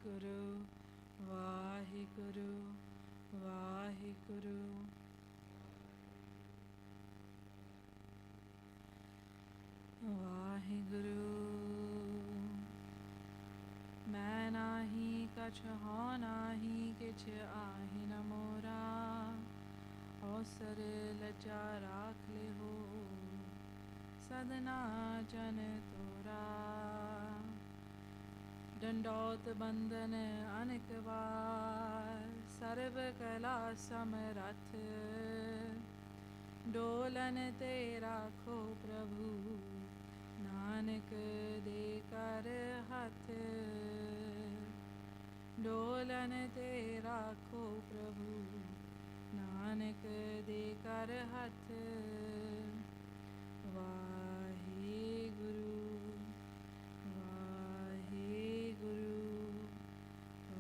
WhyGuru, WhyGuru, WhyGuru. WhyGuru. मैं नाही कछ हो नाही किछ आहि न मोरा, अवसर लज्जा राख ले हो सदना जन तोरा। दंडौत बंदन अनेक बार, सर्व कला समरथ, डोलन तेरा खो प्रभु, नानक दे कर हाथ। डोलन तेरा खो प्रभु, नानक दे कर हाथ। वाहेगुरु, वाहेगुरु,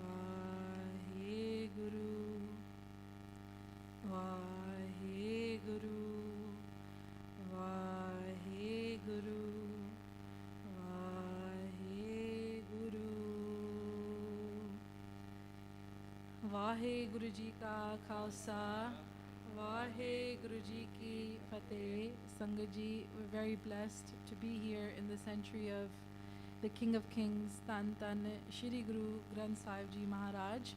वाहेगुरु, वाहेगुरु, वाहेगुरु, वाहेगुरु। वाहेगुरु जी का खालसा, वाहेगुरु जी की फतेह। Sangat ji, we're very blessed to be here in the century of the King of Kings, Tan Tan Shri Guru Granth Sahib Ji Maharaj.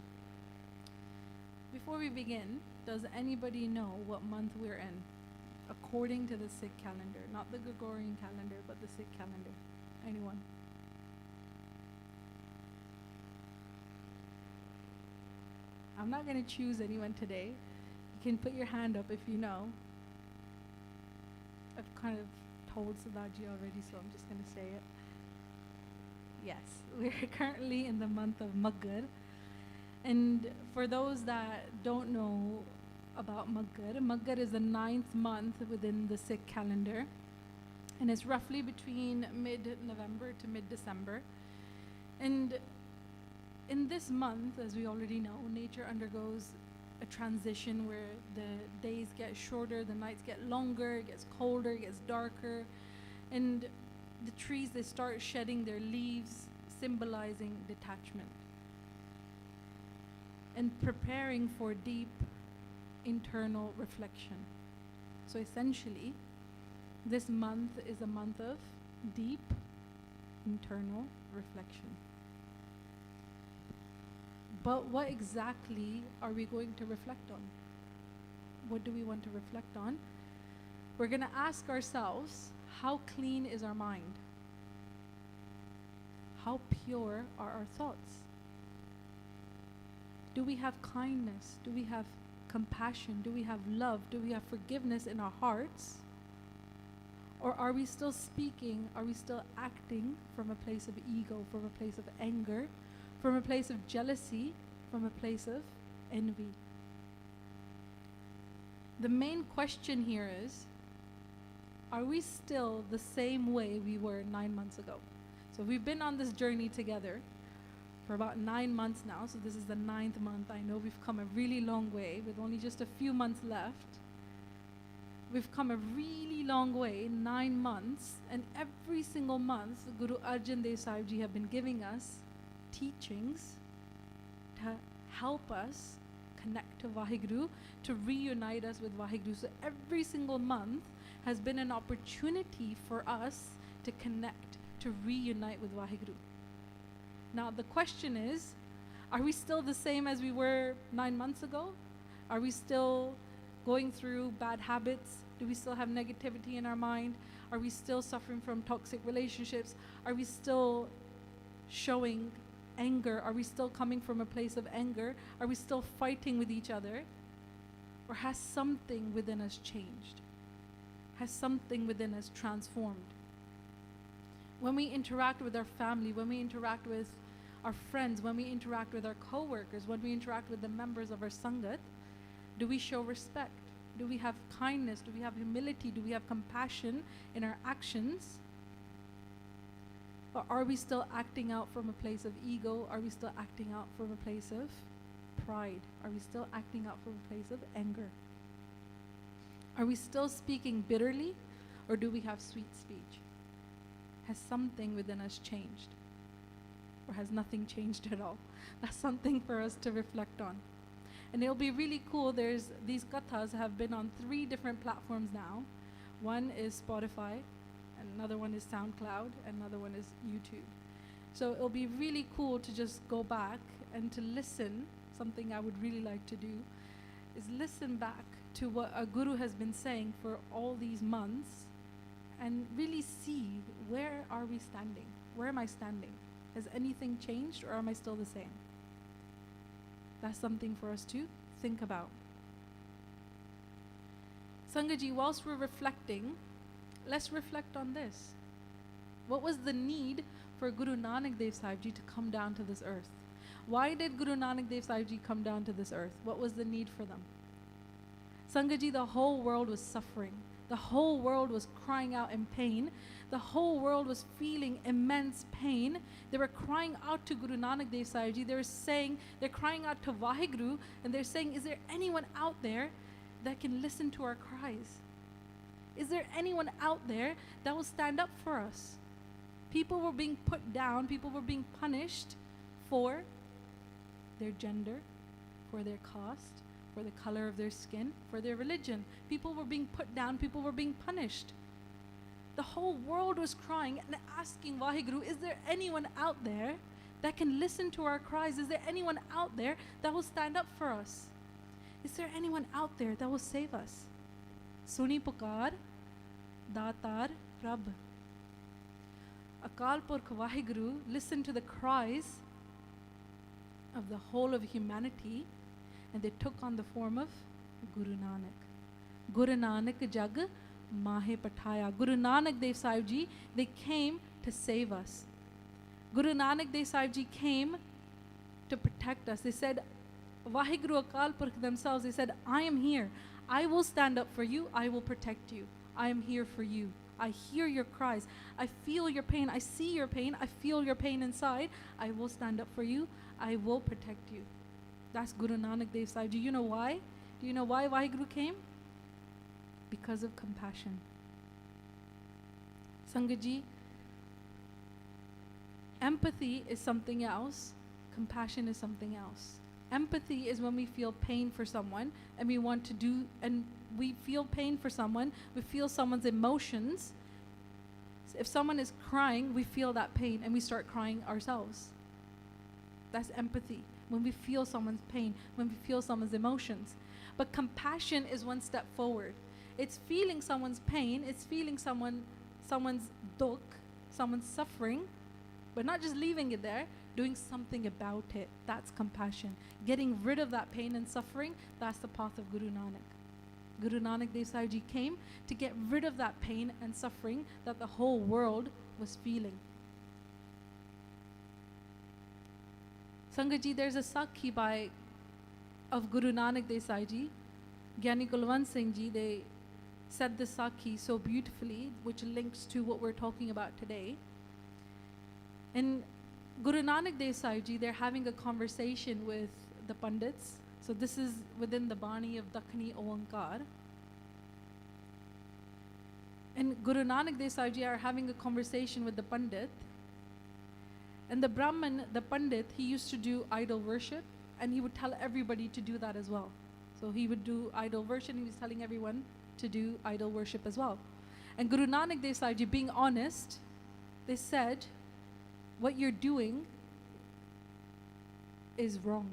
Before we begin, does anybody know what month we're in? According to the Sikh calendar, not the Gregorian calendar, but the Sikh calendar. Anyone? I'm not going to choose anyone today. You can put your hand up if you know. I've kind of told Sadaji already, so I'm just going to say it. Yes, we're currently in the month of Maghar. And for those that don't know about Maghar, Maghar is the 9th month within the Sikh calendar. And it's roughly between mid-November to mid-December. And in this month, as we already know, nature undergoes a transition where the days get shorter, the nights get longer, it gets colder, it gets darker, and the trees, they start shedding their leaves, symbolizing detachment and preparing for deep internal reflection. So essentially, this month is a month of deep internal reflection. But what exactly are we going to reflect on? What do we want to reflect on? We're going to ask ourselves, how clean is our mind? How pure are our thoughts? Do we have kindness? Do we have compassion? Do we have love? Do we have forgiveness in our hearts? Or are we still speaking? Are we still acting from a place of ego, from a place of anger, from a place of jealousy, from a place of envy? The main question here is, are we still the same way we were 9 months ago? So we've been on this journey together for about 9 months now. So this is the 9th month. I know we've come a really long way with only just a few months left. We've come a really long way in 9 months, and every single month Guru Arjan Dev Sahib Ji have been giving us teachings to help us connect to WhyGuru, to reunite us with WhyGuru. So every single month has been an opportunity for us to connect, to reunite with WhyGuru. Now the question is, are we still the same as we were 9 months ago? Are we still going through bad habits? Do we still have negativity in our mind? Are we still suffering from toxic relationships? Are we still showing anger? Are we still coming from a place of anger? Are we still fighting with each other? Or has something within us changed? Has something within us transformed? When we interact with our family, when we interact with our friends, when we interact with our co-workers, when we interact with the members of our Sangat, do we show respect? Do we have kindness? Do we have humility? Do we have compassion in our actions? Or are we still acting out from a place of ego? Are we still acting out from a place of pride? Are we still acting out from a place of anger? Are we still speaking bitterly, or do we have sweet speech? Has something within us changed? or has nothing changed at all? That's something for us to reflect on. And it'll be really cool. There's these kathas have been on 3 different platforms now. One is Spotify, and another one is SoundCloud, and another one is YouTube. So it'll be really cool to just go back and to listen. Something I would really like to do is listen back to what a guru has been saying for all these months and really see, where are we standing? Where am I standing? Has anything changed, or am I still the same? That's something for us to think about. Sangaji, whilst we're reflecting, let's reflect on this. What was the need for Guru Nanak Dev Sahib Ji to come down to this earth? Why did Guru Nanak Dev Sahib Ji come down to this earth? What was the need for them? Sangaji, the whole world was suffering. The whole world was crying out in pain. The whole world was feeling immense pain. They were crying out to Guru Nanak Dev Sahib Ji. They were saying, they're crying out to WhyGuru, and they're saying, is there anyone out there that can listen to our cries? Is there anyone out there that will stand up for us? People were being put down. People were being punished for their gender, for their caste, for the color of their skin, for their religion. People were being put down. People were being punished. The whole world was crying and asking WhyGuru, is there anyone out there that can listen to our cries? Is there anyone out there that will stand up for us? Is there anyone out there that will save us? Suni pukar, datar Rab. Akal Purkh WhyGuru listened to the cries of the whole of humanity, and they took on the form of Guru Nanak. Guru Nanak jag Mahe Pathaya. Guru Nanak Dev Sahib Ji, they came to save us. Guru Nanak Dev Sahib Ji came to protect us. They said, WhyGuru Akal Purkh themselves, they said, I am here. I will stand up for you. I will protect you. I am here for you. I hear your cries. I feel your pain. I see your pain. I feel your pain inside. I will stand up for you. I will protect you. That's Guru Nanak Dev Sahib Ji. You know why? Do you know why WhyGuru came? Because of compassion. Sangaji, empathy is something else. Compassion is something else. Empathy is when we feel pain for someone and we want to do, and we feel pain for someone, we feel someone's emotions. If someone is crying, we feel that pain and we start crying ourselves. That's empathy. When we feel someone's pain, when we feel someone's emotions. But compassion is one step forward. It's feeling someone's pain, it's feeling someone's dukh, someone's suffering, but not just leaving it there, doing something about it. That's compassion. Getting rid of that pain and suffering, that's the path of Guru Nanak. Guru Nanak Dev Sahib Ji came to get rid of that pain and suffering that the whole world was feeling. Sangaji, there's a Sakhi of Guru Nanak Dev Sahib Ji. Gyani Kulwant Singh Ji, they said the Sakhi so beautifully, which links to what we're talking about today. In Guru Nanak Dev Sahib Ji, they're having a conversation with the Pandits. So this is within the Bani of Dakhani Oankar. And Guru Nanak Dev Sahib Ji are having a conversation with the Pandit. And the Brahman, the Pandit, he used to do idol worship, and he would tell everybody to do that as well. So he would do idol worship, and he was telling everyone to do idol worship as well. And Guru Nanak Dev Sahib Ji, being honest, they said, what you're doing is wrong.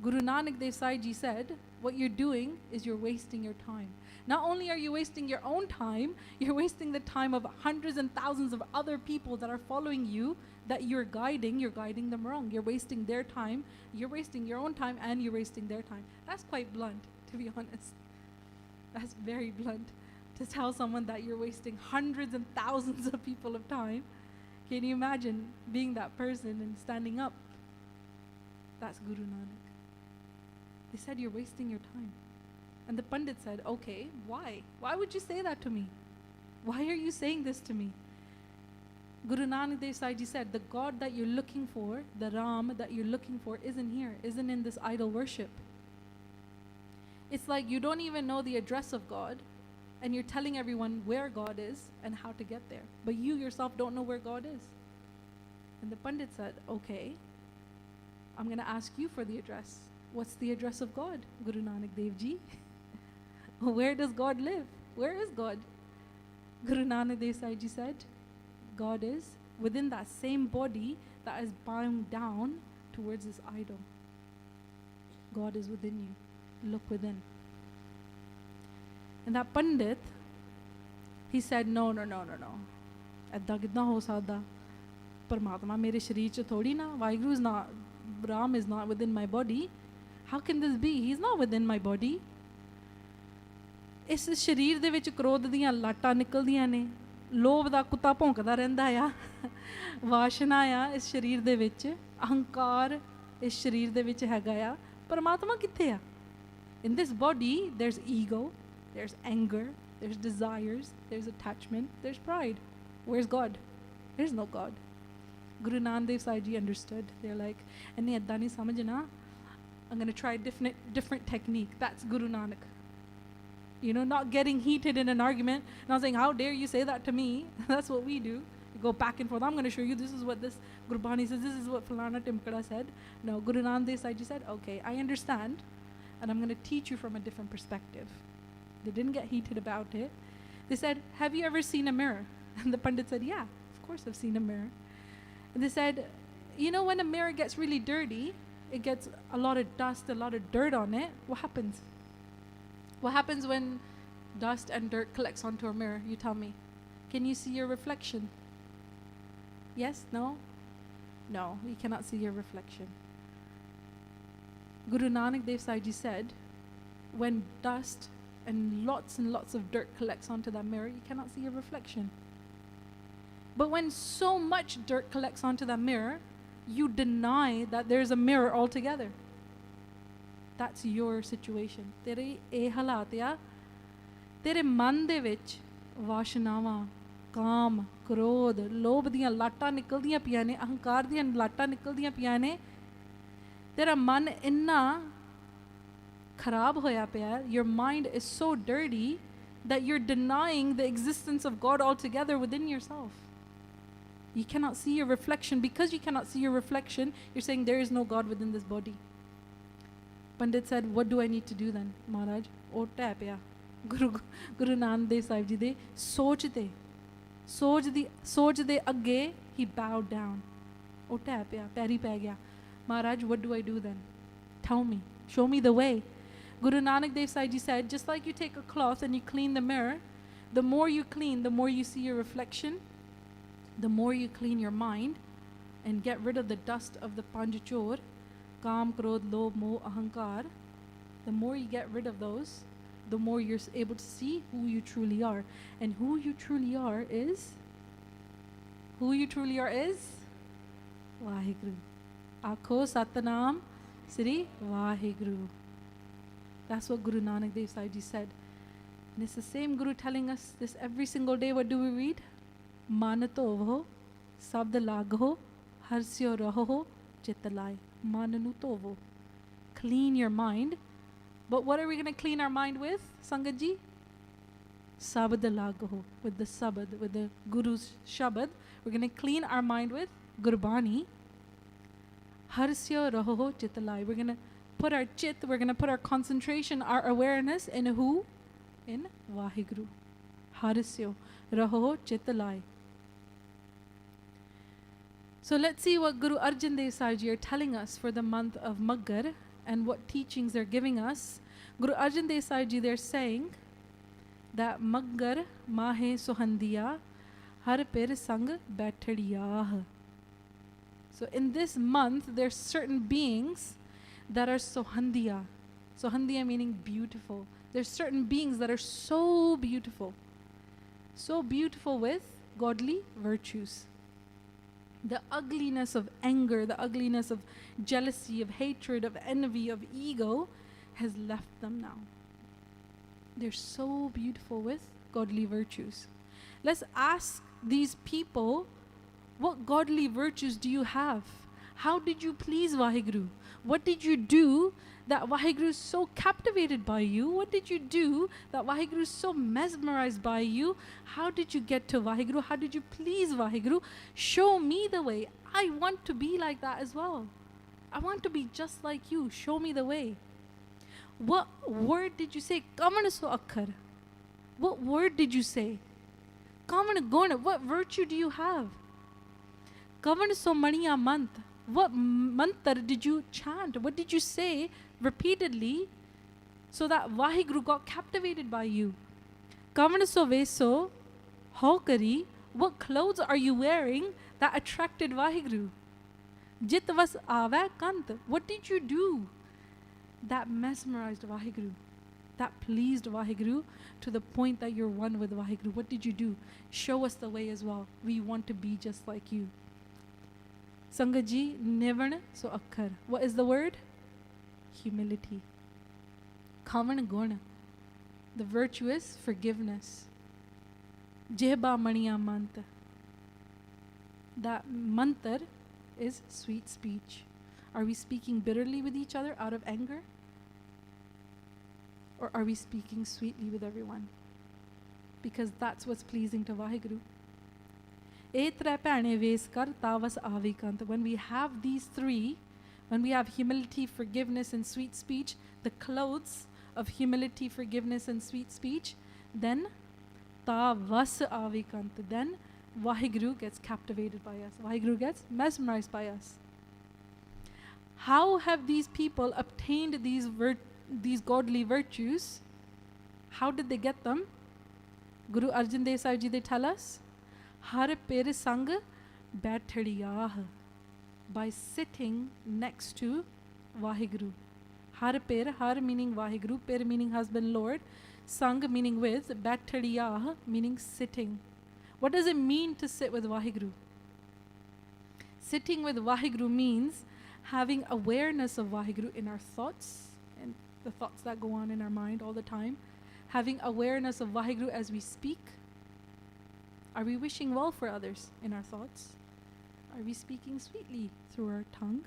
Guru Nanak Dev Sahib Ji said, what you're doing is you're wasting your time. Not only are you wasting your own time, you're wasting the time of hundreds and thousands of other people that are following you, that you're guiding them wrong. You're wasting their time, you're wasting your own time, and you're wasting their time. That's quite blunt, to be honest. That's very blunt, to tell someone that you're wasting hundreds and thousands of people of time. Can you imagine being that person and standing up? That's Guru Nanak. They said, you're wasting your time. And the Pandit said, okay, why? Why would you say that to me? Why are you saying this to me? Guru Nanak Dev Sahib Ji said, the God that you're looking for, the Ram that you're looking for, isn't here, isn't in this idol worship. It's like you don't even know the address of God, and you're telling everyone where God is and how to get there. But you yourself don't know where God is. And the Pandit said, okay, I'm going to ask you for the address. What's the address of God, Guru Nanak Dev Ji? Where does God live? Where is God? Guru Nanak Dev Ji said, God is within that same body that is bowing down towards this idol. God is within you. Look within. And that Pandit, he said, no. Edda kidna ho sakda? Paramatma mere shareer ch thodi na. WhyGuru is not, Ram is not within my body. How can this be? He's not within my body. ਇਸ ਸ਼ਰੀਰ ਦੇ ਵਿੱਚ ਕ੍ਰੋਧ ਦੀਆਂ ਲਾਟਾਂ ਨਿਕਲਦੀਆਂ ਨੇ, ਲੋਭ ਦਾ ਕੁੱਤਾ ਭੌਂਕਦਾ ਰਹਿੰਦਾ ਆ, ਵਾਸ਼ਨਾ ਆ ਇਸ ਸ਼ਰੀਰ ਦੇ ਵਿੱਚ, ਅਹੰਕਾਰ ਇਸ ਸ਼ਰੀਰ ਦੇ ਵਿੱਚ ਹੈਗਾ ਆ, ਪਰਮਾਤਮਾ ਕਿੱਥੇ ਆ? In this body there's ego, there's anger, there's desires, there's attachment, there's pride. Where's God? There's no God. Guru Nanak Dev Sai Ji understood. They're like, ਇਹਨੇ ਏਦਾਂ ਨਹੀਂ ਸਮਝਣਾ, I'm going to try different technique. That's Guru Nanak. You know, not getting heated in an argument, not saying, how dare you say that to me? That's what we do. We go back and forth. I'm going to show you, this is what this Gurbani says, this is what Falana Timkara said. No, Guru Nanak Dev Sai Ji said, okay, I understand, and I'm going to teach you from a different perspective. They didn't get heated about it. They said, have you ever seen a mirror? And the Pandit said, yeah, of course I've seen a mirror. And they said, you know, when a mirror gets really dirty, it gets a lot of dust, a lot of dirt on it, what happens? What happens when dust and dirt collects onto a mirror? You tell me. Can you see your reflection? Yes? No? No, you cannot see your reflection. Guru Nanak Dev Sai Ji said, when dust and lots of dirt collects onto that mirror, you cannot see your reflection. But when so much dirt collects onto that mirror, you deny that there's a mirror altogether. That's your situation. ਤੇਰੇ ਇਹ ਹਾਲਾਤ ਆ, ਤੇਰੇ ਮਨ ਦੇ ਵਿੱਚ ਵਾਸ਼ਨਾਵਾਂ, ਕਾਮ, ਕ੍ਰੋਧ, ਲੋਭ ਦੀਆਂ ਲਾਟਾਂ ਨਿਕਲਦੀਆਂ ਪਈਆਂ ਨੇ, ਅਹੰਕਾਰ ਦੀਆਂ ਲਾਟਾਂ ਨਿਕਲਦੀਆਂ ਪਈਆਂ ਨੇ, ਤੇਰਾ ਮਨ ਇੰਨਾ ਖਰਾਬ ਹੋਇਆ ਪਿਆ, your mind is so dirty that you're denying the existence of God altogether within yourself. You cannot see your reflection. Because you cannot see your reflection, you're saying there is no God within this body. Pandit said, what do I need to do then, Maharaj? Oh, tap, yeah. Guru Nanak Dev Sahib Ji de soj de agge, he bowed down. Oh, tap, yeah. Peri pe gaya. Maharaj, what do I do then? Tell me. Show me the way. Guru Nanak Dev Sahib Ji said, just like you take a cloth and you clean the mirror, the more you clean, the more you see your reflection, the more you clean your mind and get rid of the dust of the panj chor, Kam, Krodh, Lobh, Moh, Ahankar, the more you get rid of those, the more you're able to see who you truly are. And who you truly are is? WhyGuru. Akho Satnam Sri WhyGuru. That's what Guru Nanak Dev Sai Ji said. And it's the same Guru telling us this every single day. What do we read? Manato Sabd Lagho Harsyo Raho Chitalai. Mananu tovo. Clean your mind. But what are we going to clean our mind with, Sangaji? Sabad lagaho. With the sabad, with the Guru's shabad. We're going to clean our mind with Gurbani. Harsya raho chitalai. We're going to put our chit, we're going to put our concentration, our awareness in who? In WhyGuru. Harsya raho chitalai. So let's see what Guru Arjan Dev Sai Ji are telling us for the month of Maghar and what teachings they're giving us. Guru Arjan Dev Sai Ji, they're saying that Maghar Mahe Sohandiya Har Pir Sang Baithadiyah. So in this month, there's certain beings that are Sohandiya. Sohandiya meaning beautiful. There's certain beings that are so beautiful with godly virtues. The ugliness of anger, the ugliness of jealousy, of hatred, of envy, of ego has left them now. They're so beautiful with godly virtues. Let's ask these people, what godly virtues do you have? How did you please WhyGuru? What did you do that WhyGuru is so captivated by you? What did you do that WhyGuru is so mesmerized by you? How did you get to WhyGuru? How did you please WhyGuru? Show me the way. I want to be like that as well. I want to be just like you. Show me the way. What word did you say? Kaman so akhar. What word did you say? Kaman guna. What virtue do you have? Kaman so maniya mant. What mantra did you chant? What did you say repeatedly so that WhyGuru got captivated by you? Kavan so veso hokari. What clothes are you wearing that attracted WhyGuru? Jit vas ave kant. What did you do that mesmerized WhyGuru, that pleased WhyGuru to the point that you're one with WhyGuru? What did you do? Show us the way as well. We want to be just like you. Sangaji nivan so akhar. What is the word? Humility. Kavan guna. The virtue is forgiveness. Jehba maniya mant. That mantar is sweet speech. Are we speaking bitterly with each other out of anger? Or are we speaking sweetly with everyone? Because that's what's pleasing to WhyGuru. When we have these three, when we have humility, forgiveness, and sweet speech, the clothes of humility, forgiveness, and sweet speech, then then WhyGuru gets captivated by us. WhyGuru gets mesmerized by us. How have these people obtained these godly virtues? How did they get them? Guru Arjan Dev Sahib Ji, they tell us, Har pir sang baithadiyah, by sitting next to WhyGuru. Har pir, har meaning WhyGuru, pir meaning husband, Lord, sang meaning with, baithadiyah meaning sitting. What does it mean to sit with WhyGuru? Sitting with WhyGuru means having awareness of WhyGuru in our thoughts and the thoughts that go on in our mind all the time. Having awareness of WhyGuru as we speak. Are we wishing well for others in our thoughts? Are we speaking sweetly through our tongue?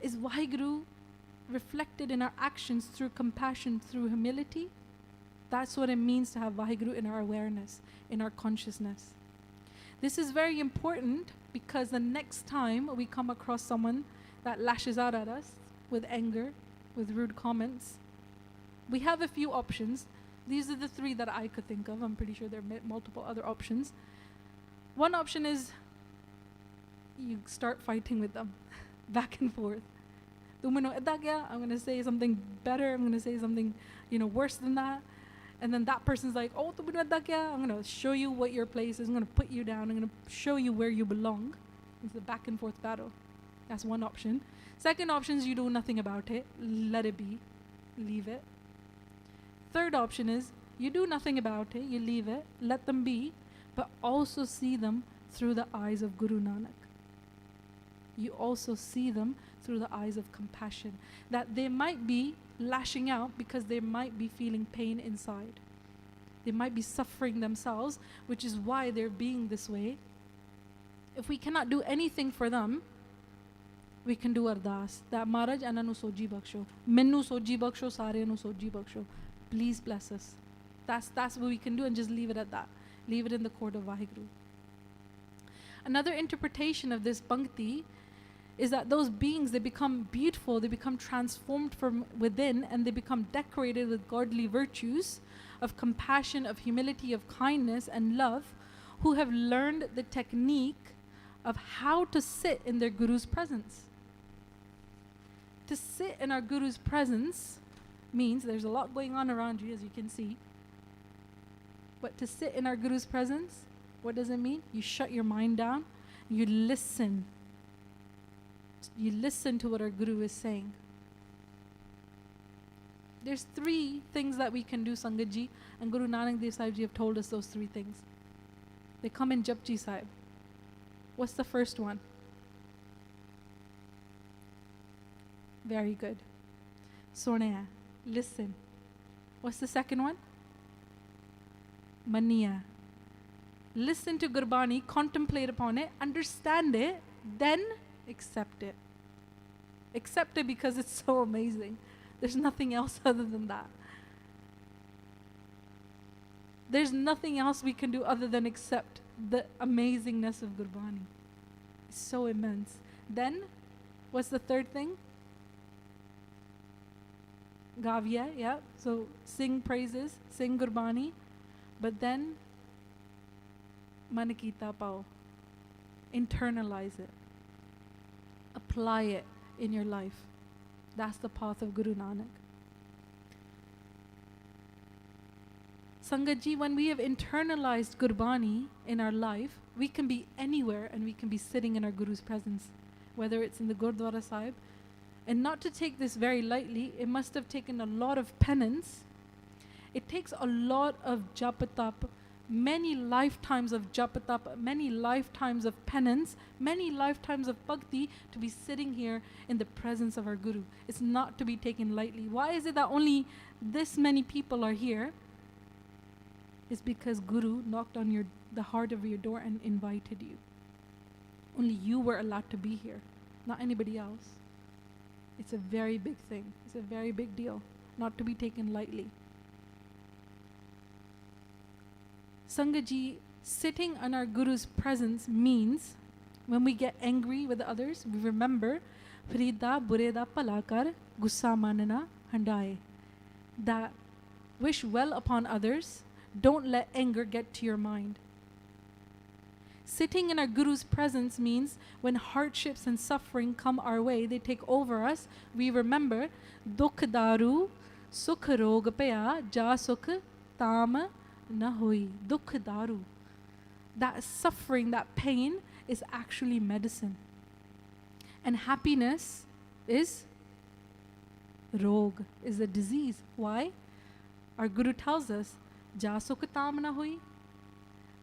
Is WhyGuru reflected in our actions through compassion, through humility? That's what it means to have WhyGuru in our awareness, in our consciousness. This is very important because the next time we come across someone that lashes out at us with anger, with rude comments, we have a few options. These are the three that I could think of. I'm pretty sure there are multiple other options. One option is you start fighting with them, back and forth. I'm going to say something better. I'm going to say something, worse than that. And then that person's like, oh, I'm going to show you what your place is. I'm going to put you down. I'm going to show you where you belong. It's the back and forth battle. That's one option. Second option is you do nothing about it. Let it be. Leave it. Third option is you do nothing about it. You leave it. Let them be. But also see them through the eyes of Guru Nanak. You also see them through the eyes of compassion. That they might be lashing out because they might be feeling pain inside. They might be suffering themselves, which is why they're being this way. If we cannot do anything for them, we can do ardas. That Maharaj ananu soji baksho. Minnu soji baksho, sare nu soji baksho. Please bless us. That's what we can do, and just leave it at that. Leave it in the court of WhyGuru. Another interpretation of this bhakti is that those beings, they become beautiful, they become transformed from within, and they become decorated with godly virtues of compassion, of humility, of kindness and love, who have learned the technique of how to sit in their Guru's presence. To sit in our Guru's presence means there's a lot going on around you, as you can see. But to sit in our Guru's presence, what does it mean? You shut your mind down, you listen. You listen to what our Guru is saying. There's three things that we can do, Sangatji, and Guru Nanak Dev Sahib Ji have told us those three things. They come in Japji Sahib. What's the first one? Very good. Sonaya, listen. What's the second one? Maniya. Listen to Gurbani, contemplate upon it, understand it, then accept it. Accept it because it's so amazing. There's nothing else other than that. There's nothing else we can do other than accept the amazingness of Gurbani. It's so immense. Then, what's the third thing? Gavya, yeah. So sing praises, sing Gurbani. But then, man kita pao. Internalize it. Apply it in your life. That's the path of Guru Nanak. Sangat ji, when we have internalized Gurbani in our life, we can be anywhere and we can be sitting in our Guru's presence, whether it's in the Gurdwara Sahib. And not to take this very lightly, it must have taken a lot of penance. It takes a lot of japatap, many lifetimes of japatap, many lifetimes of penance, many lifetimes of bhakti to be sitting here in the presence of our Guru. It's not to be taken lightly. Why is it that only this many people are here? It's because Guru knocked on the heart of your door and invited you. Only you were allowed to be here, not anybody else. It's a very big thing. It's a very big deal, not to be taken lightly. Sangat ji, sitting in our Guru's presence means when we get angry with others, we remember Frida Bureda Palakar Gussa Manana Handaye. That wish well upon others, don't let anger get to your mind. Sitting in our Guru's presence means when hardships and suffering come our way, they take over us, we remember Dukh Daru Sukh Rog Paya Ja Sukh Tam Na Hoi. Dukh Daru. That suffering, that pain is actually medicine. And happiness is Rog, is a disease. Why? Our Guru tells us Ja Sukh Tam Na Hoi.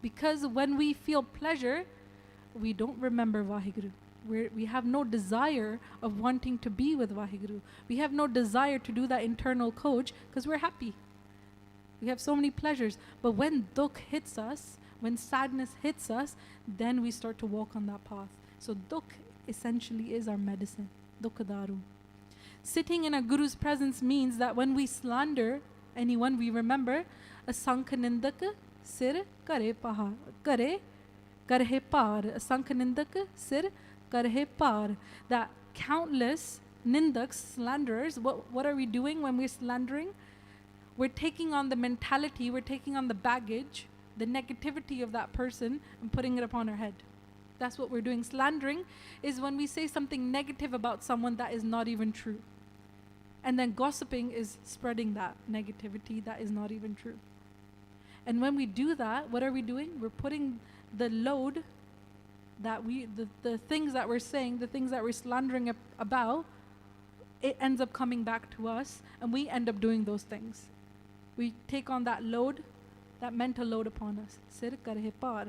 Because when we feel pleasure, we don't remember WhyGuru. We have no desire of wanting to be with WhyGuru. We have no desire to do that internal coach because we're happy. We have so many pleasures. But when dukh hits us, when sadness hits us, then we start to walk on that path. So dukh essentially is our medicine. Dukh daru. Sitting in a Guru's presence means that when we slander anyone, we remember Asankh Nindak Sir Kare Pahar Kare Karhe Par. Asankh Nindak Sir Karhe Par. That countless nindaks, slanderers, what are we doing when we're slandering? We're taking on the mentality, we're taking on the baggage, the negativity of that person and putting it upon our head. That's what we're doing. Slandering is when we say something negative about someone that is not even true. And then gossiping is spreading that negativity that is not even true. And when we do that, what are we doing? We're putting the load that the things that we're saying, the things that we're slandering about, it ends up coming back to us and we end up doing those things. We take on that load, that mental load upon us. Sir karhe par.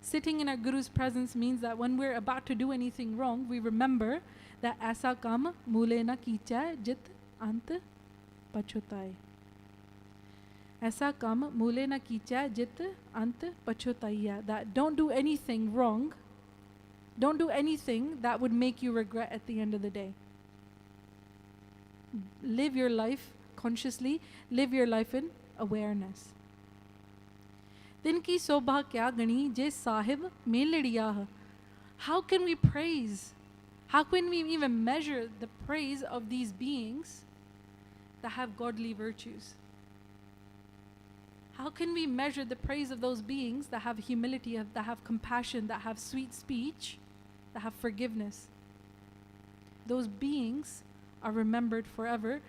Sitting in our Guru's presence means that when we're about to do anything wrong, we remember that aisa kam mule na kicha jit ant pachotai. Aisa kam mule na kicha jit ant pachotaiya. That don't do anything wrong. Don't do anything that would make you regret at the end of the day. Live your life consciously. Live your life in awareness. Din ki sobha kya gani je Sahib mein lidiya. How can we praise? How can we even measure the praise of these beings that have godly virtues? How can we measure the praise of those beings that have humility, that have compassion, that have sweet speech, that have forgiveness? Those beings are remembered forever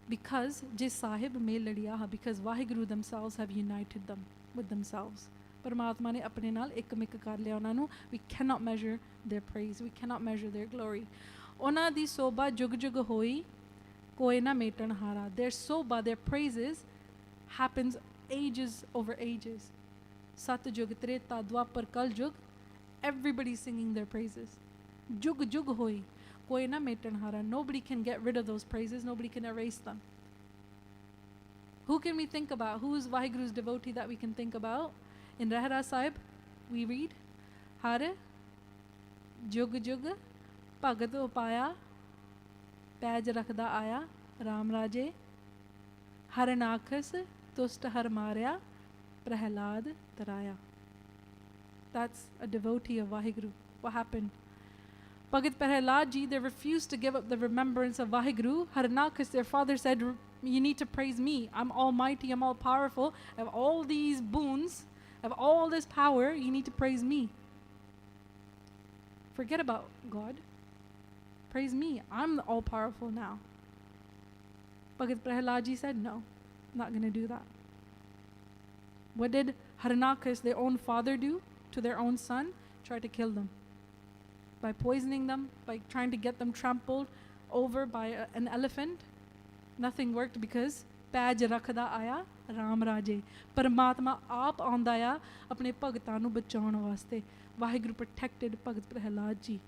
because Jis Sahib mein ladiya, because WhyGuru themselves have united them with themselves. Paramatma ne apne naal ekmik kar liya ਉਹਨਾਂ ਨੂੰ. We cannot measure their praise. We cannot measure their glory. ਉਹਨਾਂ ਦੀ ਸੋਭਾ ਜੁਗ ਜੁਗ ਹੋਈ ਕੋਈ ਨਾ ਮੇਟਣ ਹਾਰਾ. Their soba, their praises happens ages over ages. Sat Jug, Treta, Dwapar, Kal Jug, everybody's singing their praises. Jug Jug Hoi, Koi na metan hara. Nobody can get rid of those praises, nobody can erase them. Who can we think about? Who is WhyGuru's devotee that we can think about? In Rahra Sahib, we read, Hare जुग जुग भगत उपाया page रखदा आया राम राजे हरनाखस तुष्ट हर मारया Prahlad तरaya. That's a devotee of WhyGuru. What happened? Bhagat Prahlad ji, they refused to give up the remembrance of WhyGuru. Harnakas, their father said, you need to praise me. I'm almighty, I'm all powerful. I have all these boons, I have all this power. You need to praise me. Forget about God. Praise me. I'm all powerful now. Bhagat Prahlad ji said, no, I'm not going to do that. What did Harnakas, their own father, do to their own son? Try to kill them. By poisoning them, by trying to get them trampled over by an elephant. Nothing worked because पैज रखदा आया राम राजे. परमात्मा आप आंदा आ अपने भगतां नूं बचाउण वास्ते. WhyGuru protected Bhagat Prahlad ji.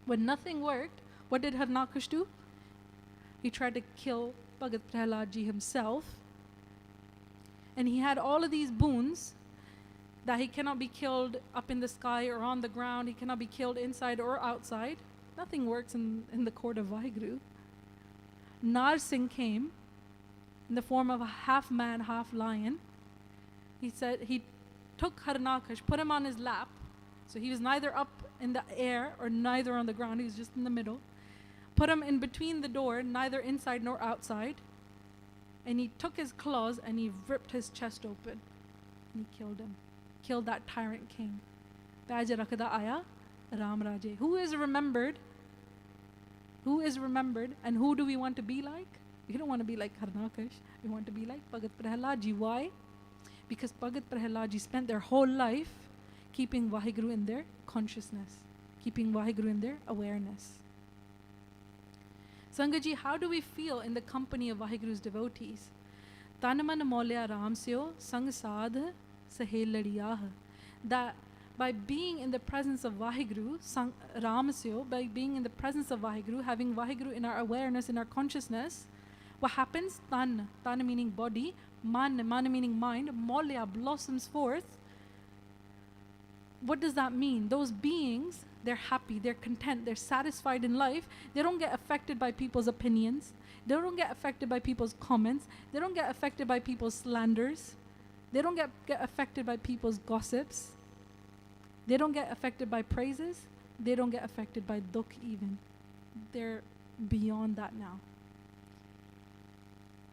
When nothing worked, what did Harnakush do? He tried to kill Bhagat Prahlad ji himself. And he had all of these boons that he cannot be killed up in the sky or on the ground. He cannot be killed inside or outside. Nothing works in the court of WhyGuru. Nar Singh came in the form of a half man, half lion. He said he took Harnakush, put him on his lap. So he was neither up in the air or neither on the ground. He was just in the middle. Put him in between the door, neither inside nor outside. And he took his claws and he ripped his chest open. And he killed him. Killed that tyrant king. Paj rakhda aya Ram Raje. Who is remembered? Who is remembered? And who do we want to be like? We don't want to be like Harnakush. We want to be like Bhagat Prahlad ji. Why? Because Bhagat Prahlad ji spent their whole life keeping WhyGuru in their consciousness, keeping WhyGuru in their awareness. Sangaji, how do we feel in the company of WhyGuru's devotees? Tanaman molya ram syo sang sadh sahe ladiyah. That by being in the presence of WhyGuru, sang ram syo, by being in the presence of WhyGuru, having WhyGuru in our awareness, in our consciousness, what happens? Tan meaning body, man meaning mind, molya blossoms forth. What does that mean? Those beings, they're happy, they're content, they're satisfied in life. They don't get affected by people's opinions. They don't get affected by people's comments. They don't get affected by people's slanders. They don't get affected by people's gossips. They don't get affected by praises. They don't get affected by dukh even. They're beyond that now.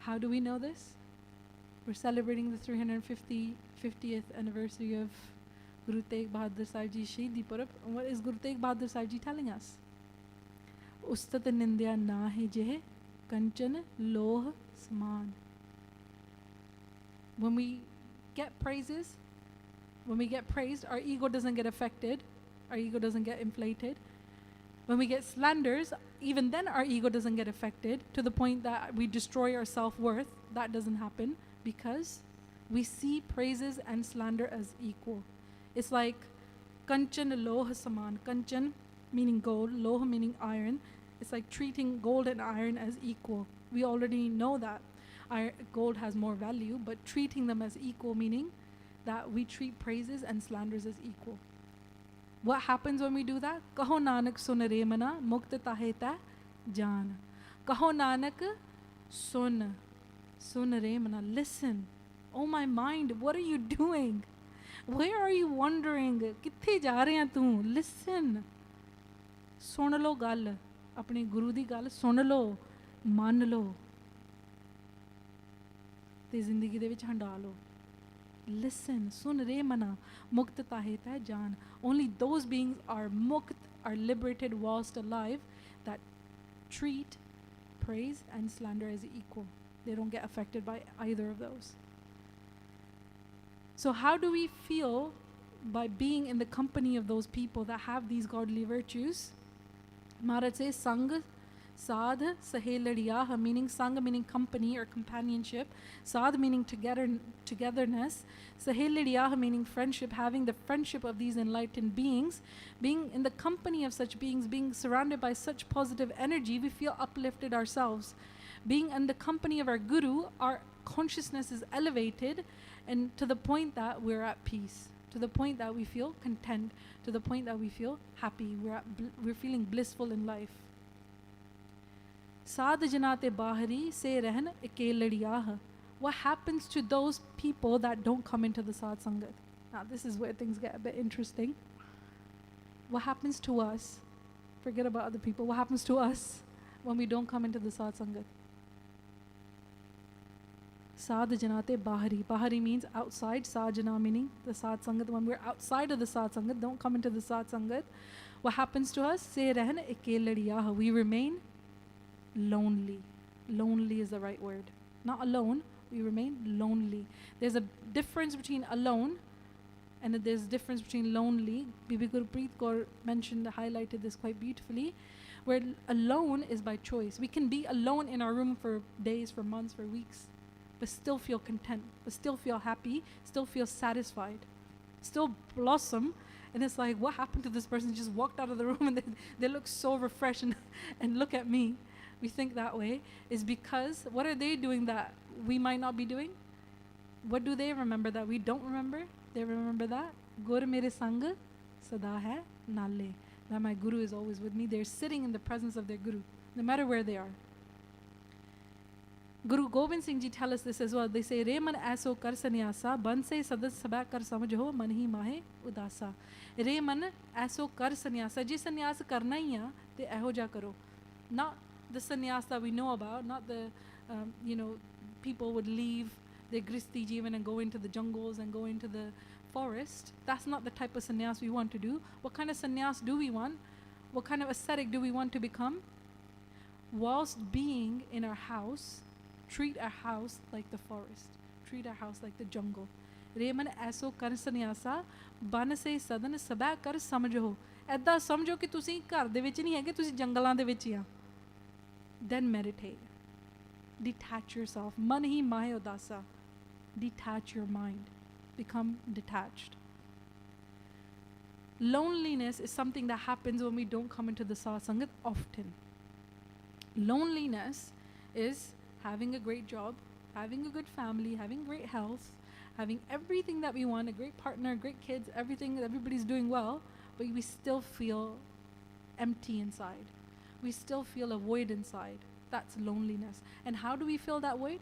How do we know this? We're celebrating the 350th anniversary of Guru Tegh Bahadur Sahib Ji Shahidi Purab. What is Guru Tegh Bahadur Sahib Ji telling us? Ustat nindya na hai jeh kanchan loh sman. When we get praises, when we get praised, our ego doesn't get affected. Our ego doesn't get inflated. When we get slanders, even then our ego doesn't get affected to the point that we destroy our self-worth. That doesn't happen because we see praises and slander as equal. It's like kanchan loha saman. Kanchan meaning gold, loha meaning iron. It's like treating gold and iron as equal. We already know that gold has more value, but treating them as equal meaning that we treat praises and slanders as equal. What happens when we do that? Kaho Nanak sun re mana mukta taheta jaan. Kaho Nanak sun re mana. Listen. Oh my mind, what are you doing? Where are you wandering? Kithe ja rahe hain tu? Listen. Sun lo gal. Apne guru di gal sun lo. Man lo. Te zindagi de vich handa lo. Listen. Sun re mana. Mukt taheta jaan. Only those beings are mukt, are liberated whilst alive, that treat praise and slander as equal. They don't get affected by either of those. So how do we feel by being in the company of those people that have these godly virtues? Maharaj says, Sang, Sadh, Sahe Ladiyah, meaning Sang meaning company or companionship, Sadh meaning togetherness, Sahe Ladiyah meaning friendship, having the friendship of these enlightened beings, being in the company of such beings, being surrounded by such positive energy, we feel uplifted ourselves. Being in the company of our Guru, our consciousness is elevated, and to the point that we're at peace, to the point that we feel content, to the point that we feel happy, we're feeling blissful in life. Saad janate bahari se rehn ekeladiyaah. What happens to those people that don't come into the Sad Sangat? Now this is where things get a bit interesting. What happens to us? Forget about other people. What happens to us when we don't come into the Sad Sangat? Sad janate bahari. Bahari means outside. Sajana meaning the Sad Sangat. When we're outside of the Sad Sangat, don't come into the Sad Sangat. What happens to us? Se rehn ekeladiyaah. We remain lonely. Lonely is the right word. Not alone. We remain lonely. There's a difference between alone and there's a difference between lonely. Bibi Gurpreet Kaur mentioned, highlighted this quite beautifully, where alone is by choice. We can be alone in our room for days, for months, for weeks, but still feel content, but still feel happy, still feel satisfied, still blossom. And it's like, what happened to this person? Just walked out of the room and they look so refreshed and look at me. We think that way is because what are they doing that we might not be doing? What do they remember that we don't remember? They remember that Gur mere sang sada hai nale, that my Guru is always with me. They're sitting in the presence of their Guru, no matter where they are. Guru Gobind Singh Ji tell us this as well. They say, Re man aso kar sannyasa, ban se sadat sabha kar samajho, man hi mahe udasa. Re man aso kar sannyasa, je sannyas karna hi hai, te eho ja karo. Not the sannyas that we know about, not the, people would leave their gristi jivan and go into the jungles and go into the forest. That's not the type of sannyas we want to do. What kind of sannyas do we want? What kind of ascetic do we want to become? Whilst being in our house, treat our house like the forest. Treat our house like the jungle. Reman aso kar sannyasa, ban se sadan sabha kar samajho. Edda samjho ki tusi ghar de vich nahi hege, tusi jangalan de vich hi. Then meditate. Detach yourself. Man hi mahe udasa. Detach your mind. Become detached. Loneliness is something that happens when we don't come into the satsangat often. Loneliness is having a great job, having a good family, having great health, having everything that we want, a great partner, great kids, everything, everybody's doing well, but we still feel empty inside. We still feel a void inside. That's loneliness. And how do we fill that void?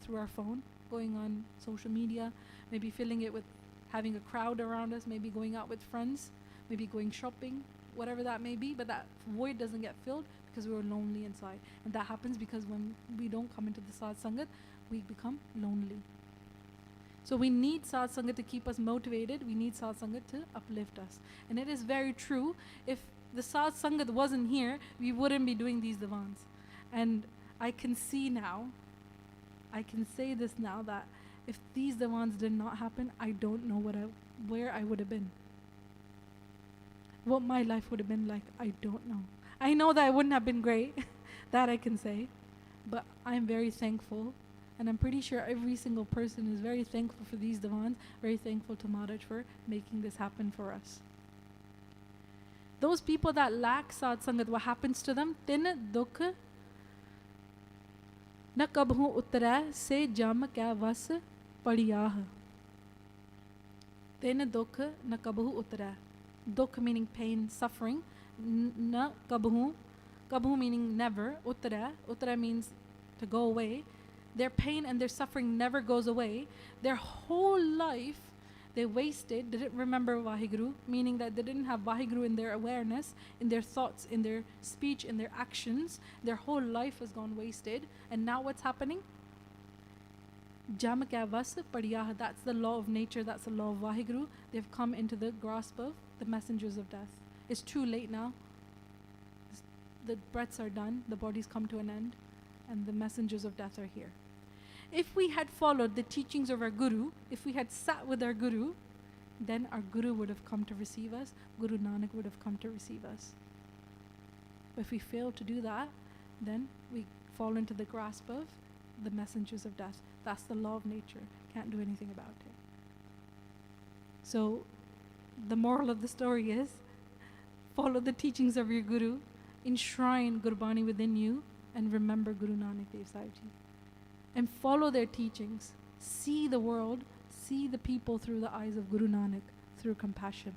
Through our phone, going on social media, maybe filling it with having a crowd around us, maybe going out with friends, maybe going shopping, whatever that may be, but that void doesn't get filled because we're lonely inside. And that happens because when we don't come into the Sad Sangat, we become lonely. So we need Sad Sangat to keep us motivated. We need Sad Sangat to uplift us. And it is very true. If the Sad Sangat wasn't here, we wouldn't be doing these divans. And I can see now, I can say this now, that if these divans did not happen, I don't know where I would have been. What my life would have been like, I don't know. I know that it wouldn't have been great, that I can say, but I'm very thankful, and I'm pretty sure every single person is very thankful for these divans, very thankful to Maharaj for making this happen for us. Those people that lack Sad Sangat, what happens to them? Tin dukh na kabhu uttara se jam kya vas padiyah. Tin dukh na kabhu uttara. Dukh meaning pain, suffering. Na kabhu, kabhu meaning never. Uttara means to go away. Their pain and their suffering never goes away. Their whole life they wasted, didn't remember WhyGuru, meaning that they didn't have WhyGuru in their awareness, in their thoughts, in their speech, in their actions. Their whole life has gone wasted. And now what's happening? Jam kya vas padiyah. That's the law of nature, that's the law of WhyGuru. They've come into the grasp of the messengers of death. It's too late now. The breaths are done, the bodies come to an end, and the messengers of death are here. If we had followed the teachings of our Guru, if we had sat with our Guru, then our Guru would have come to receive us, Guru Nanak would have come to receive us. But if we fail to do that, then we fall into the grasp of the messengers of death. That's the law of nature. Can't do anything about it. So the moral of the story is, follow the teachings of your Guru, enshrine Gurbani within you, and remember Guru Nanak Dev Sahib Ji. And follow their teachings. See the world, see the people through the eyes of Guru Nanak, through compassion.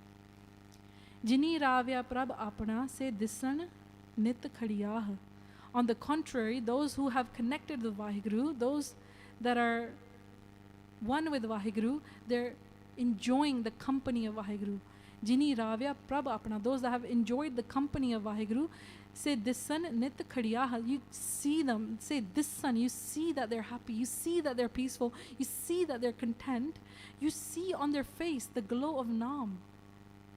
Jini ravya prab apna se disan nit khadiyah. On the contrary, those who have connected with WhyGuru, those that are one with WhyGuru, they're enjoying the company of WhyGuru. Jini ravya prab apna, those that have enjoyed the company of WhyGuru, say disan nit khadiyah. You see them, say disan, you see that they're happy, you see that they're peaceful, you see that they're content, you see on their face the glow of Nam.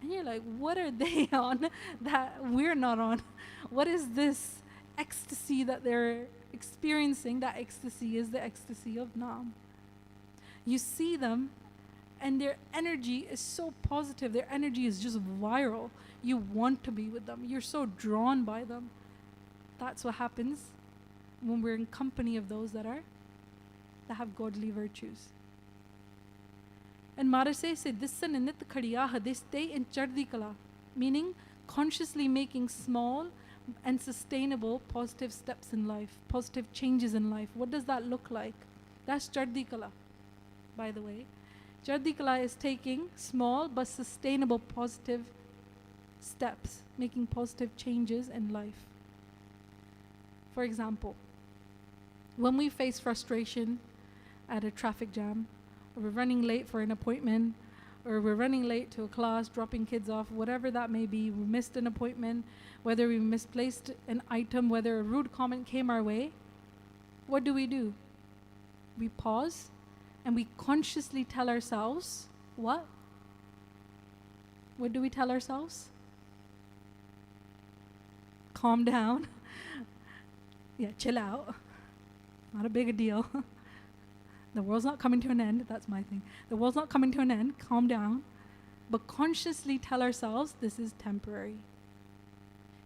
And you're like, what are they on that we're not on? What is this ecstasy that they're experiencing? That ecstasy is the ecstasy of Nam. You see them and their energy is so positive. Their energy is just viral. You want to be with them. You're so drawn by them. That's what happens when we're in company of those that have godly virtues. And Maharaj says, "Dissan nit khadiyah," they stay in chardi kala, meaning consciously making small and sustainable positive steps in life, positive changes in life. What does that look like? That's chardi kala, by the way. Chardi kala is taking small but sustainable positive steps, making positive changes in life. For example, when we face frustration at a traffic jam, or we're running late for an appointment, or we're running late to a class, dropping kids off, whatever that may be, we missed an appointment, whether we misplaced an item, whether a rude comment came our way, what do? We pause and we consciously tell ourselves, what? What do we tell ourselves? Calm down. Yeah, chill out. Not a big a deal. The world's not coming to an end. That's my thing. The world's not coming to an end. Calm down. But consciously tell ourselves, this is temporary.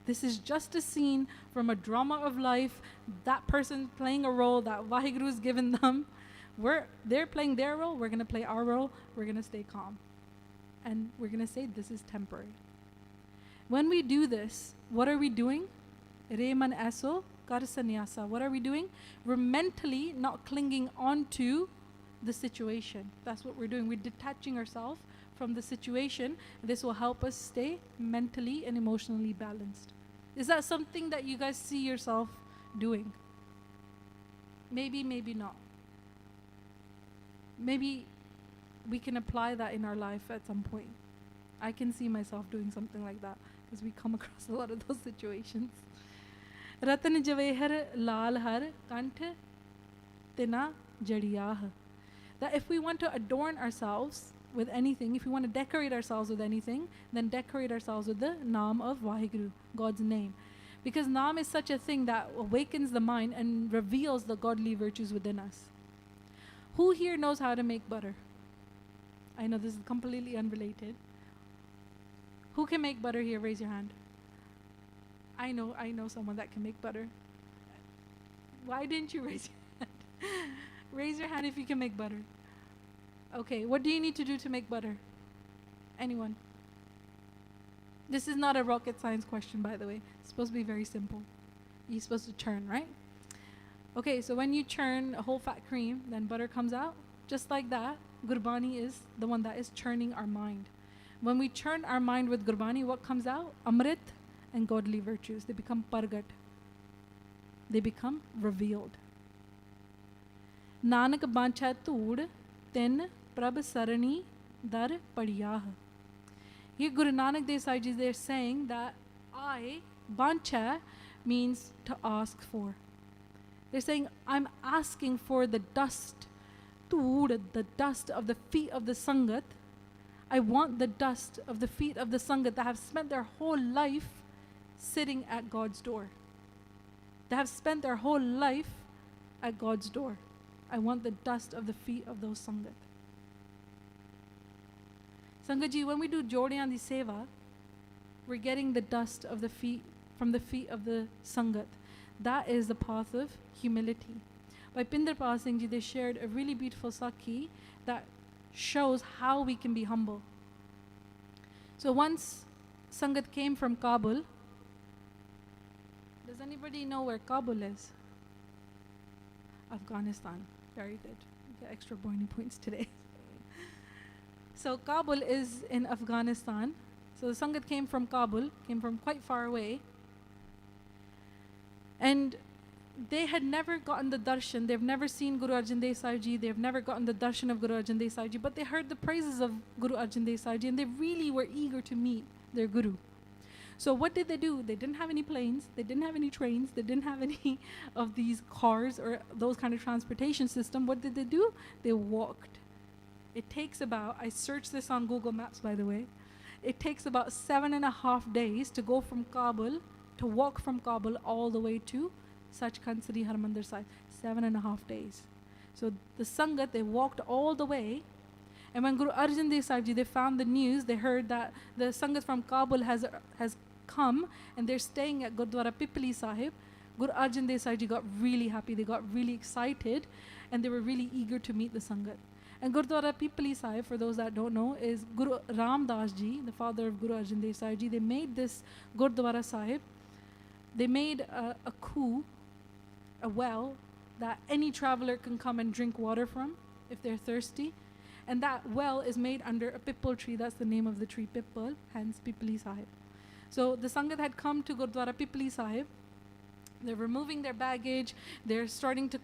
This is just a scene from a drama of life. That person playing a role that WhyGuru's given them. They're playing their role. We're going to play our role. We're going to stay calm. And we're going to say, this is temporary. When we do this, what are we doing? Reman eso kar sannyasa. What are we doing? We're mentally not clinging on to the situation. That's what we're doing. We're detaching ourselves from the situation. This will help us stay mentally and emotionally balanced. Is that something that you guys see yourself doing? Maybe, maybe not. Maybe we can apply that in our life at some point. I can see myself doing something like that because we come across a lot of those situations. Ratan Javehar Lal Har Kant Tina Jadiyah. That if we want to adorn ourselves with anything, if we want to decorate ourselves with anything, then decorate ourselves with the Naam of WhyGuru, God's name. Because Naam is such a thing that awakens the mind and reveals the godly virtues within us. Who here knows how to make butter? I know this is completely unrelated. Who can make butter here? Raise your hand. I know someone that can make butter. Why didn't you raise your hand? Raise your hand if you can make butter. Okay, what do you need to do to make butter? Anyone? This is not a rocket science question, by the way. It's supposed to be very simple. You're supposed to churn, right? Okay, so when you churn a whole fat cream, then butter comes out. Just like that, Gurbani is the one that is churning our mind. When we churn our mind with Gurbani, what comes out? Amrit and godly virtues. They become pargat. They become revealed. Nanak bancha tood ten prab sarani dar padiyah. Here Guru Nanak Dev Sahib Ji, they're saying that bancha means to ask for. They're saying, I'm asking for the dust, tood, the dust of the feet of the Sangat. I want the dust of the feet of the Sangat that have spent their whole life sitting at God's door. They have spent their whole life at God's door. I want the dust of the feet of those Sangat. Sangat ji, when we do Jodyan di Seva, we're getting the dust of the feet from the feet of the Sangat. That is the path of humility. By Pindarpal Singh ji, they shared a really beautiful Sakhi that shows how we can be humble. So once Sangat came from Kabul. Does anybody know where Kabul is? Afghanistan. Very good. You get extra brownie points today. So Kabul is in Afghanistan. So the Sangat came from Kabul, came from quite far away. And they had never gotten the darshan. They've never seen Guru Arjan Dev Sahib Ji. They've never gotten the darshan of Guru Arjan Dev Sahib Ji. But they heard the praises of Guru Arjan Dev Sahib Ji, and they really were eager to meet their Guru. So what did they do? They didn't have any planes. They didn't have any trains. They didn't have any of these cars or those kind of transportation system. What did they do? They walked. It takes about, I searched this on Google Maps, by the way. It takes about 7.5 days to go from Kabul, to walk from Kabul all the way to Sachkhand Sri Harmandir Sahib. 7.5 days. So the Sangat, they walked all the way. And when Guru Arjan Dev Sahib Ji, they found the news, they heard that the Sangat from Kabul has come and they're staying at Gurdwara Pipli Sahib. Guru Arjan Dev Sahib Ji got really happy, they got really excited, and they were really eager to meet the Sangat. And Gurdwara Pipli Sahib, for those that don't know, is Guru Ram Das Ji, the father of Guru Arjan Dev Sahib Ji. They made this Gurdwara Sahib, they made a coup, a well, that any traveler can come and drink water from if they're thirsty. And that well is made under a pipal tree. That's the name of the tree, pipal, hence Pipli Sahib. So the Sangat had come to Gurdwara Pipli Sahib. They're removing their baggage. They're starting to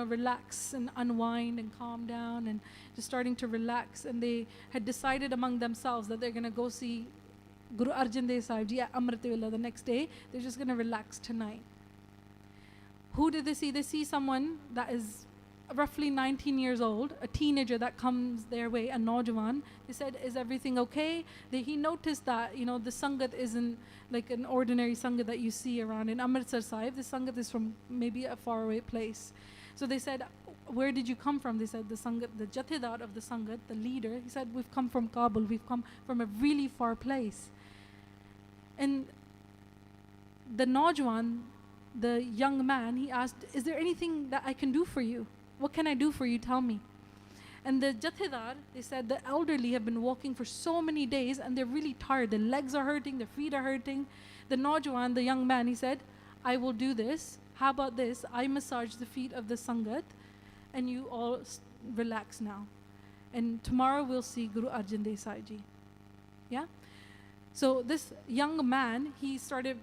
relax and unwind and calm down and just starting to relax. And they had decided among themselves that they're going to go see Guru Arjan Dev Sahib Ji at Amritwala the next day. They're just going to relax tonight. Who did they see? They see someone that is roughly 19 years old, a teenager that comes their way, a Naujawan. They said, is everything okay? He noticed that, the Sangat isn't like an ordinary Sangat that you see around in Amritsar Sahib. The Sangat is from maybe a faraway place. So they said, where did you come from? They said, the Sangat, the Jathedar of the Sangat, the leader, he said, we've come from Kabul. We've come from a really far place. And the Naujawan, the young man, he asked, is there anything that I can do for you? What can I do for you? Tell me. And the Jathedar, they said, the elderly have been walking for so many days and they're really tired. Their legs are hurting, their feet are hurting. The Naujawan, the young man, he said, I will do this. How about this? I massage the feet of the Sangat and you all relax now. And tomorrow we'll see Guru Arjan Dev Sahib Ji. Yeah? So this young man, he started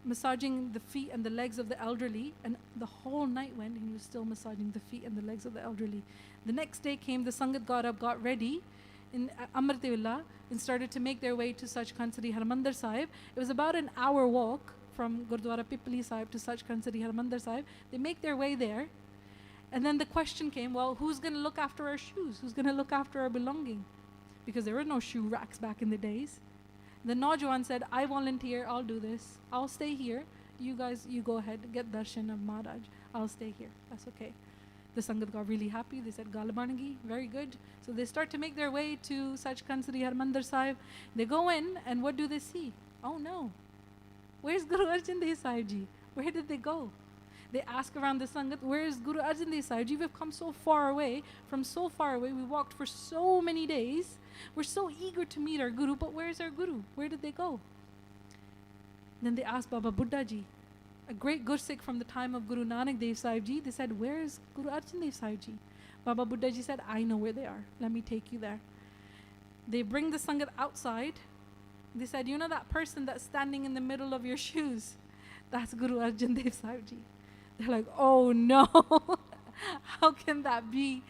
massaging the feet and the legs of the elderly, and the whole night went and he was still massaging the feet and the legs of the elderly. The next day came, the Sangat got up, got ready in Amritwala and started to make their way to Sachkhand Sri Harmandir Sahib. It was about an hour walk from Gurdwara Pipli Sahib to Sachkhand Sri Harmandir Sahib. They make their way there, and then the question came, well, who's going to look after our shoes? Who's going to look after our belonging? Because there were no shoe racks back in the days. The Naujawan said, I volunteer, I'll do this. I'll stay here. You guys, you go ahead, get darshan of Maharaj. I'll stay here. That's okay. The Sangat got really happy. They said, Galabanagi, very good. So they start to make their way to Sachkhand Sri Harmandir Sahib. They go in, and what do they see? Oh no. Where's Guru Arjan Dev Sahib Ji? Where did they go? They ask around the Sangat, where is Guru Arjan Dev Sahib Ji? We've come so far away. From so far away, we walked for so many days. We're so eager to meet our Guru, but where's our Guru? Where did they go? Then they asked Baba Buddha Ji, a great Gursikh from the time of Guru Nanak Dev Sahib Ji. They said, where is Guru Arjan Dev Sahib Ji? Baba Buddha Ji said, I know where they are. Let me take you there. They bring the Sangat outside. They said, you know that person that's standing in the middle of your shoes? That's Guru Arjan Dev Sahib Ji. They're like, oh no, how can that be?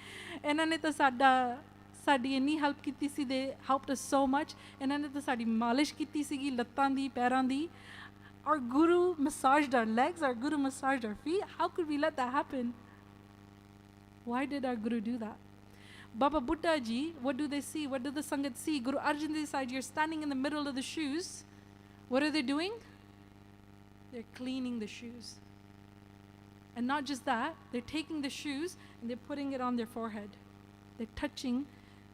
ਇਹਨਾਂ ਨੇ ਤਾਂ ਸਾਡੀ ਇੰਨੀ help ਕੀਤੀ ਸੀ, they helped us so much. ਇਹਨਾਂ ਨੇ ਤਾਂ ਸਾਡੀ ਮਾਲਿਸ਼ ਕੀਤੀ ਸੀਗੀ ਲੱਤਾਂ ਦੀ, ਪੈਰਾਂ ਦੀ. Our Guru massaged our legs, our Guru massaged our feet. How could we let that happen? Why did our Guru do that? Baba Buddha Ji, what do they see? What do the Sangat see? Guru Arjan Dev Sahib Ji, you're standing in the middle of the shoes. What are they doing? They're cleaning the shoes. And not just that, they're taking the shoes and they're putting it on their forehead. They're touching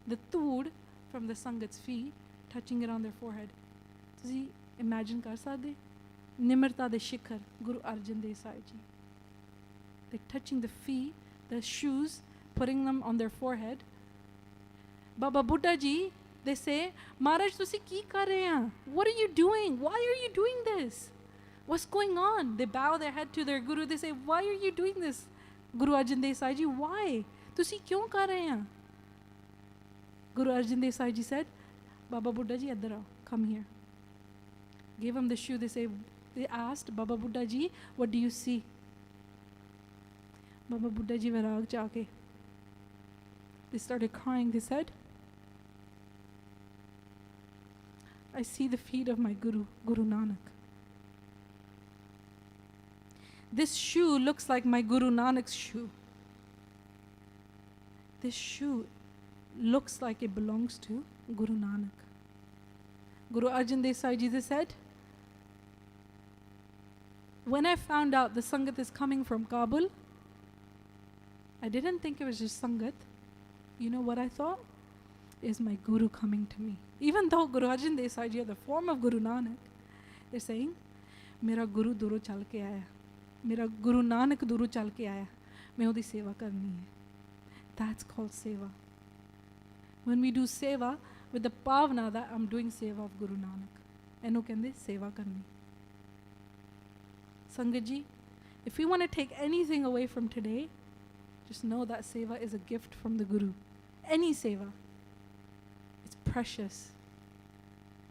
the tood from the Sangat's feet, touching it on their forehead. ਤੁਸੀਂ imagine ਕਰ ਸਕਦੇ? ਨਿਮਰਤਾ ਦੇ ਸ਼ਿਖਰ Guru Arjan Dev Sahib Ji. They're touching the feet, the shoes, putting them on their forehead. Baba Buddha Ji, they say, Maharaj, ਤੁਸੀਂ ਕੀ ਕਰ ਰਹੇ ਆ? What are you doing? Why are you doing this? What's going on? They bow their head to their Guru. They say, why are you doing this? Guru Arjan Dev Sahib Ji, why? ਤੁਸੀਂ ਕਿਉਂ ਕਰ ਰਹੇ ਆ? Guru Arjan Dev Sai Ji said, Baba Buddha Ji, idhar aao, come here. Gave him the shoe. They asked, Baba Buddha Ji, what do you see? Baba Buddha Ji Virag jaake. They started crying. They said, I see the feet of my Guru, Guru Nanak. This shoe looks like my Guru Nanak's shoe. This shoe looks like it belongs to Guru Nanak. Guru Arjan Dev Sai Ji said, when I found out the Sangat is coming from Kabul, I didn't think it was just Sangat. You know what I thought? Is my Guru coming to me. Even though Guru Arjan Dev Sai Ji are the form of Guru Nanak, they're saying, Mera Guru duro chal ke aaya. Mera Guru Nanak duro chal ke aaya. Main odi seva karni hai. That's called Seva. When we do Seva with the Pavna that I'm doing Seva of Guru Nanak. Eno kende Seva karni. Sangat Ji, if we want to take anything away from today, just know that Seva is a gift from the Guru. Any Seva. It's precious.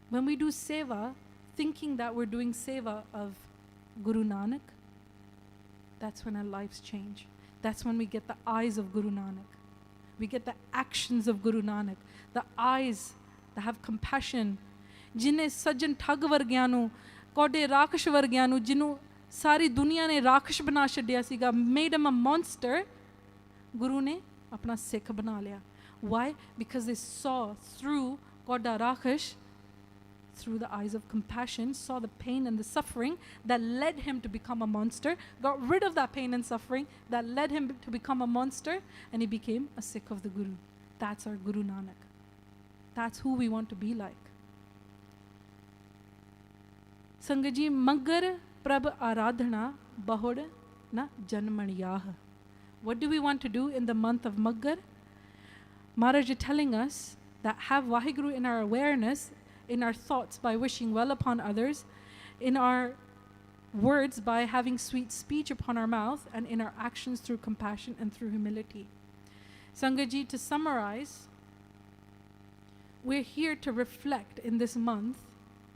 When we do Seva, thinking that we're doing Seva of Guru Nanak, that's when our lives change. That's when we get the eyes of Guru Nanak. We get the actions of Guru Nanak. The eyes that have compassion. Jinne sajjan thag vargyan nu, kode raksha vargyan nu, jinu sari duniya ne raksha bana chhadya siga, made him a monster, Guru ne apna Sikh bana liya. Why? Because they saw through Koda Raksha, through the eyes of compassion, saw the pain and the suffering that led him to become a monster, got rid of that pain and suffering that led him to become a monster, and he became a Sikh of the Guru. That's our Guru Nanak. That's who we want to be like. Sangat Ji, Maghar Prabh Aradhana Bahod na Janmaniyah. What do we want to do in the month of Maghar? Maharaj is telling us that have WhyGuru in our awareness, in our thoughts by wishing well upon others, in our words by having sweet speech upon our mouth, and in our actions through compassion and through humility. Sangat Ji, to summarize, we're here to reflect in this month,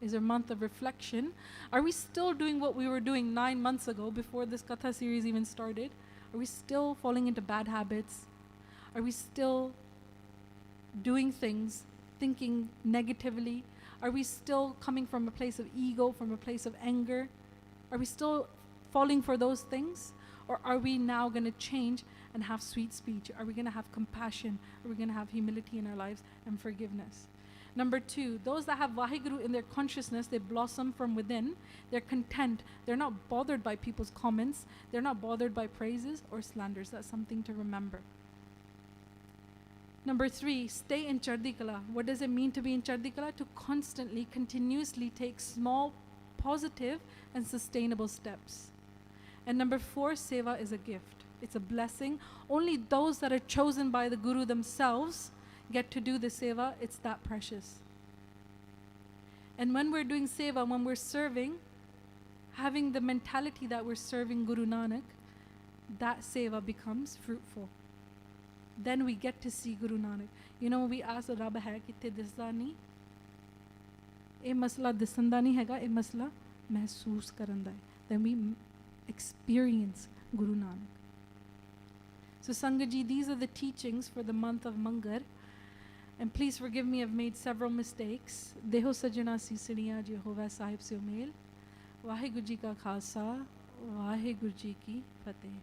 is a month of reflection. Are we still doing what we were doing 9 months ago before this Katha series even started? Are we still falling into bad habits? Are we still doing things, thinking negatively? Are we still coming from a place of ego, from a place of anger? Are we still falling for those things? Or are we now going to change and have sweet speech? Are we going to have compassion? Are we going to have humility in our lives and forgiveness? Number 2, those that have WhyGuru in their consciousness, they blossom from within. They're content. They're not bothered by people's comments. They're not bothered by praises or slanders. That's something to remember. Number 3, stay in Chardi Kala. What does it mean to be in Chardi Kala? To constantly, continuously take small, positive and sustainable steps. And number 4, Seva is a gift. It's a blessing. Only those that are chosen by the Guru themselves get to do the Seva. It's that precious. And when we're doing Seva, when we're serving, having the mentality that we're serving Guru Nanak, that Seva becomes fruitful. Then we get to see Guru Nanak. You know, we ask Rab hai kitte disda nahi. Eh masla disanda nahi hega, eh masla mehsoos karanda hai. Then we experience Guru Nanak. So Sangat Ji, these are the teachings for the month of Maghar. And please forgive me, I've made several mistakes. Deho sajana sisaniya Jehova Sahib se umel. WhyGuru Ji ka Khalsa, WhyGuru Ji ki Fateh.